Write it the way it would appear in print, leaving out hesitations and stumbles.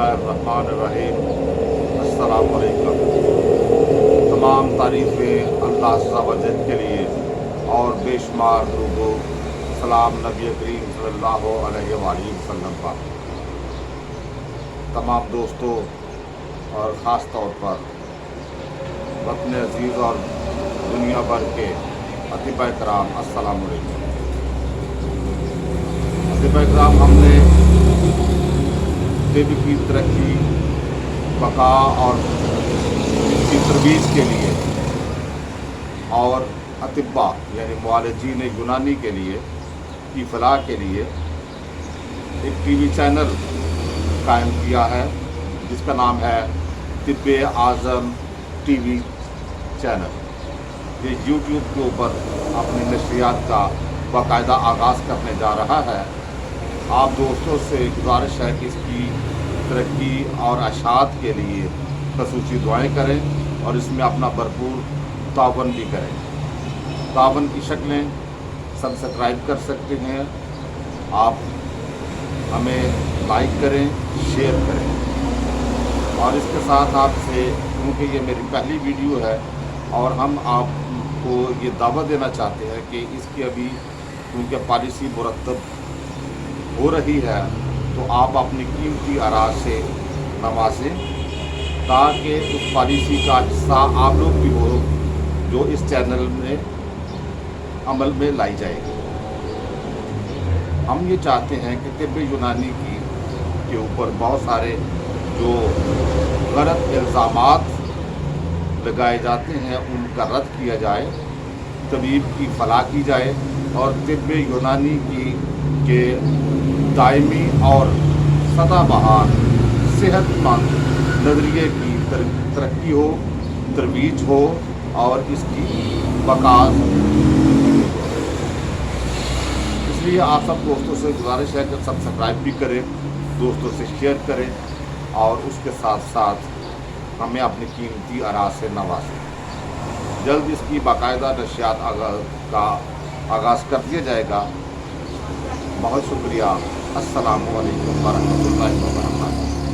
बिस्मिल्लाहिर्रहमानिर्रहीम। अस्सलाम वालेकुम। तमाम तारीफ़ें अल्लाह अज़्ज़ा व जल के लिए और बेशुमार दुरूद सलाम नबी करीम सल्लल्लाहु अलैहि वसल्लम पर। तमाम दोस्तों और ख़ास तौर पर वतन अज़ीज़ और दुनिया भर के अतिबा कराम अस्सलाम वालेकुम। अतिबा कराम, हमने तिब की तरक्की, बका और इसकी तरबीज के लिए और अतिब्बा यानी मुआलिजीन यूनानी के लिए की फलाह के लिए एक टीवी चैनल कायम किया है जिसका नाम है तिब्बे आज़म टीवी चैनल। ये यूट्यूब के ऊपर अपनी नशरियात का बाकायदा आगाज़ करने जा रहा है। आप दोस्तों से गुजारिश है कि इसकी तरक्की और अशात के लिए खसूसी दुआएं करें और इसमें अपना भरपूर तावन भी करें। तावन की शक्लें सब्सक्राइब कर सकते हैं, आप हमें लाइक करें, शेयर करें और इसके साथ आपसे, क्योंकि ये मेरी पहली वीडियो है और हम आपको ये दावा देना चाहते हैं कि इसकी अभी क्योंकि पॉलिसी मुरतब हो रही है, तो आप अपनी कीमती आरा से नवाजें ताकि उस पॉलिसी का हिस्सा आप लोग भी हो जो इस चैनल में अमल में लाई जाएगी। हम ये चाहते हैं कि तिब्बे यूनानी के ऊपर बहुत सारे जो गलत इल्ज़ामात लगाए जाते हैं उनका रद्द किया जाए, तबीब की फलाह की जाए और तिब्बे यूनानी के दायमी और सदाबहार सेहतमंद नज़रिए की तरक्की हो, तरवीज हो और इसकी बकास। इसलिए आप सब दोस्तों से गुजारिश है कि सब्सक्राइब भी करें, दोस्तों से शेयर करें और उसके साथ साथ हमें अपनी कीमती आरा से नवाजें। जल्द इसकी बाकायदा नशियात का आगाज़ कर दिया जाएगा। बहुत शुक्रिया। अस्सलामु अलैकुम व रहमतुल्लाहि व बरकातहू।